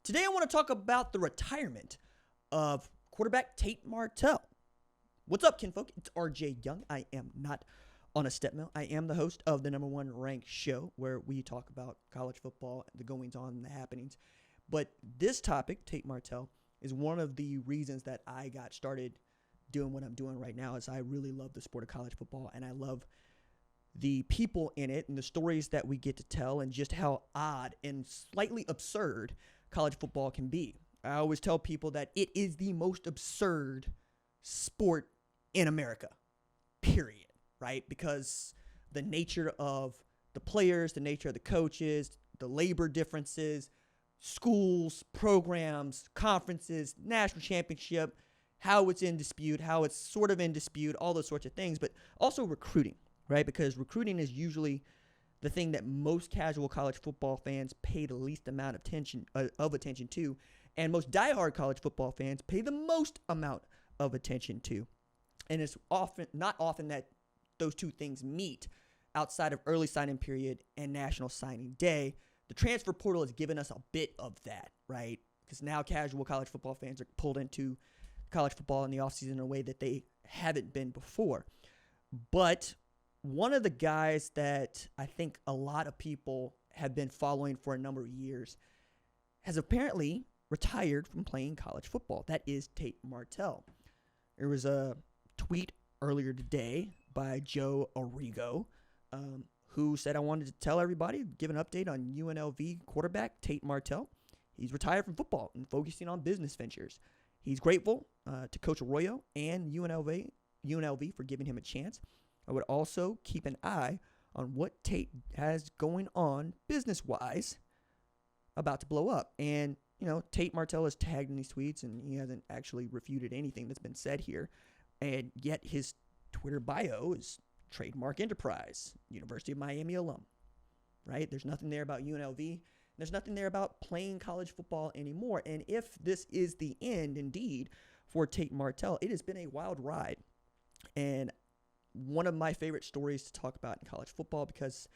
Today I want to talk about the retirement of quarterback Tate Martell. What's up, kinfolk? It's RJ Young. I am not on a step mill. I am the host of the number one ranked show where we talk about college football, the goings on and the happenings. But this topic, Tate Martell, is one of the reasons that I got started doing what I'm doing right now. Is I really love the sport of college football, and I love the people in it and the stories that we get to tell, and just how odd and slightly absurd college football can be. I always tell people that it is the most absurd sport in America, period, right? Because the nature of the players, the nature of the coaches, the labor differences, schools, programs, conferences, national championship, how it's in dispute, how it's sort of in dispute, all those sorts of things, but also recruiting, right? Because recruiting is usually the thing that most casual college football fans pay the least amount of attention to, and most diehard college football fans pay the most amount of attention to. And it's not often that those two things meet outside of early signing period and national signing day. The transfer portal has given us a bit of that, right? Because now casual college football fans are pulled into college football in the offseason in a way that they haven't been before. But one of the guys that I think a lot of people have been following for a number of years has apparently retired from playing college football. That is Tate Martell. There was a tweet earlier today by Joe Arrigo, who said, I wanted to tell everybody, give an update on UNLV quarterback Tate Martell. He's retired from football and focusing on business ventures. He's grateful to Coach Arroyo and UNLV for giving him a chance. I would also keep an eye on what Tate has going on business-wise about to blow up. And, you know, Tate Martell is tagged in these tweets, and he hasn't actually refuted anything that's been said here. And yet his Twitter bio is trademark enterprise, University of Miami alum, right? There's nothing there about UNLV. There's nothing there about playing college football anymore. And if this is the end, indeed, for Tate Martell, it has been a wild ride. And one of my favorite stories to talk about in college football, because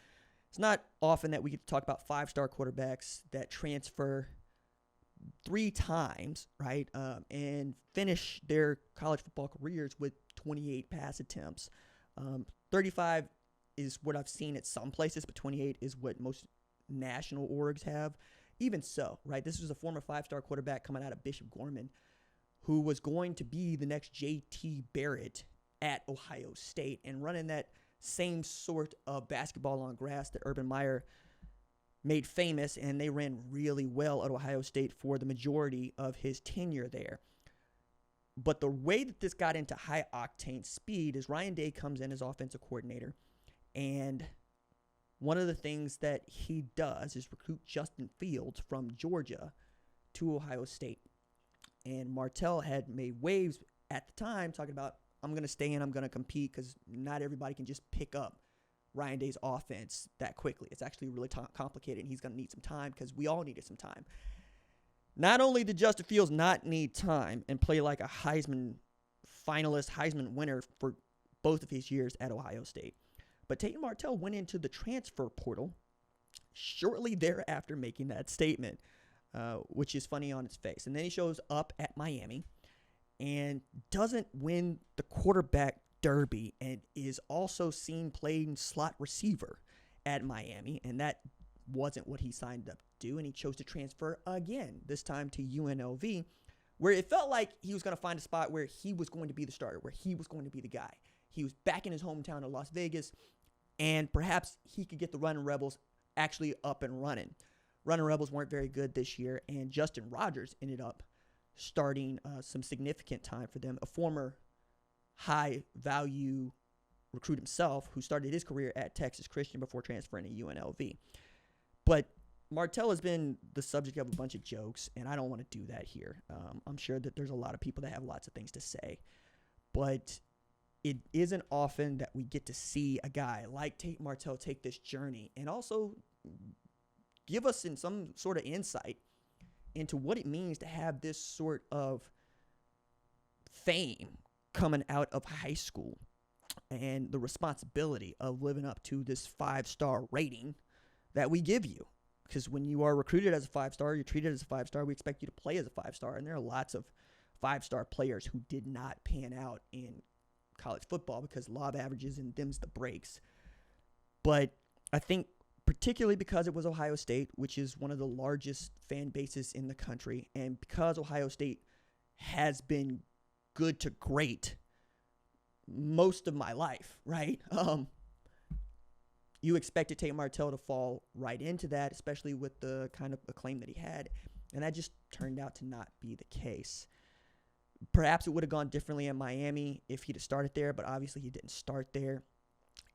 it's not often that we get to talk about five-star quarterbacks that transfer 3 times, right, and finish their college football careers with 28 pass attempts. 35 is what I've seen at some places, but 28 is what most national orgs have. Even so, right, this was a former 5-star quarterback coming out of Bishop Gorman who was going to be the next J.T. Barrett at Ohio State and running that same sort of basketball on grass that Urban Meyer made famous, and they ran really well at Ohio State for the majority of his tenure there. But the way that this got into high-octane speed is Ryan Day comes in as offensive coordinator, and one of the things that he does is recruit Justin Fields from Georgia to Ohio State. And Martell had made waves at the time talking about, I'm going to stay in, I'm going to compete, because not everybody can just pick up Ryan Day's offense that quickly. It's actually really complicated, and he's going to need some time, because we all needed some time. Not only did Justin Fields not need time and play like a Heisman finalist, Heisman winner for both of his years at Ohio State, but Tate Martell went into the transfer portal shortly thereafter making that statement, which is funny on its face. And then he shows up at Miami and doesn't win the quarterback derby, and is also seen playing slot receiver at Miami, and that wasn't what he signed up to do, and he chose to transfer again, this time to UNLV, where it felt like he was going to find a spot where he was going to be the starter, where he was going to be the guy. He was back in his hometown of Las Vegas, and perhaps he could get the Running Rebels actually up and running. Running Rebels weren't very good this year, and Justin Rogers ended up starting some significant time for them, a former high-value recruit himself who started his career at Texas Christian before transferring to UNLV. But Martell has been the subject of a bunch of jokes, and I don't want to do that here. I'm sure that there's a lot of people that have lots of things to say, but it isn't often that we get to see a guy like Tate Martell take this journey and also give us some sort of insight into what it means to have this sort of fame coming out of high school and the responsibility of living up to this 5-star rating that we give you. because when you are recruited as a 5-star, you're treated as a 5-star. We expect you to play as a 5-star, and there are lots of 5-star players who did not pan out in college football because law of averages and them's the breaks. But I think particularly because it was Ohio State, which is one of the largest fan bases in the country, and because Ohio State has been good to great most of my life, right? You expected Tate Martell to fall right into that, especially with the kind of acclaim that he had, and that just turned out to not be the case. Perhaps it would have gone differently in Miami if he'd have started there, but obviously he didn't start there,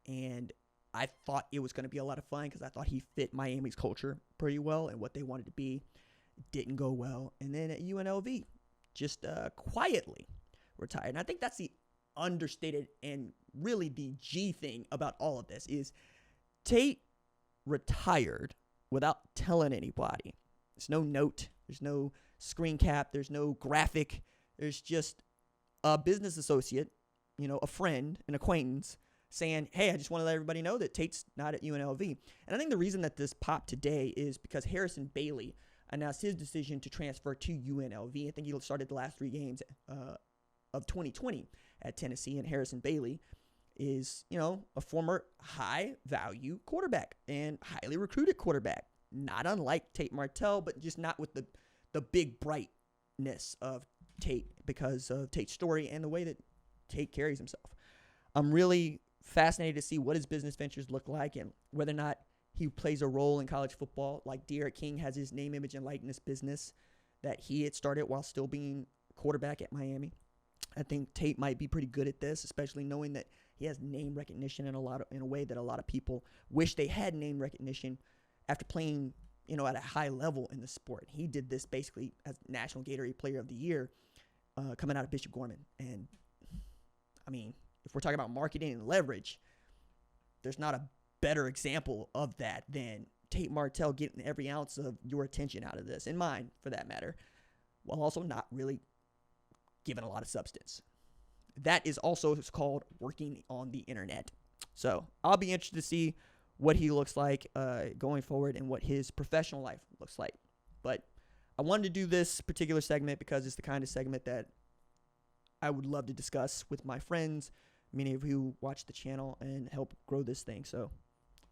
and I thought it was going to be a lot of fun because I thought he fit Miami's culture pretty well and what they wanted to be. It didn't go well, and then at UNLV, just quietly retired. And I think that's the understated and really the G thing about all of this is Tate retired without telling anybody. There's no note. There's no screen cap. There's no graphic. There's just a business associate, a friend, an acquaintance saying, hey, I just want to let everybody know that Tate's not at UNLV. And I think the reason that this popped today is because Harrison Bailey announced his decision to transfer to UNLV. I think he started the last 3 games of 2020 at Tennessee, and Harrison Bailey is, a former high-value quarterback and highly recruited quarterback, not unlike Tate Martell, but just not with the big brightness of Tate because of Tate's story and the way that Tate carries himself. I'm really fascinated to see what his business ventures look like and whether or not he plays a role in college football, like De'Aaron King has his name, image, and likeness business that he had started while still being quarterback at Miami. I think Tate might be pretty good at this, especially knowing that he has name recognition in a way that a lot of people wish they had name recognition after playing, at a high level in the sport. He did this basically as National Gatorade Player of the Year, coming out of Bishop Gorman. And I mean, if we're talking about marketing and leverage, there's not a better example of that than Tate Martell getting every ounce of your attention out of this, and mine for that matter, while also not really giving a lot of substance. That is also called working on the internet. So I'll be interested to see what he looks like going forward and what his professional life looks like. But I wanted to do this particular segment because it's the kind of segment that I would love to discuss with my friends, many of who watch the channel and help grow this thing. So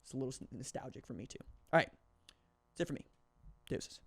it's a little nostalgic for me too. All right. That's it for me. Deuces.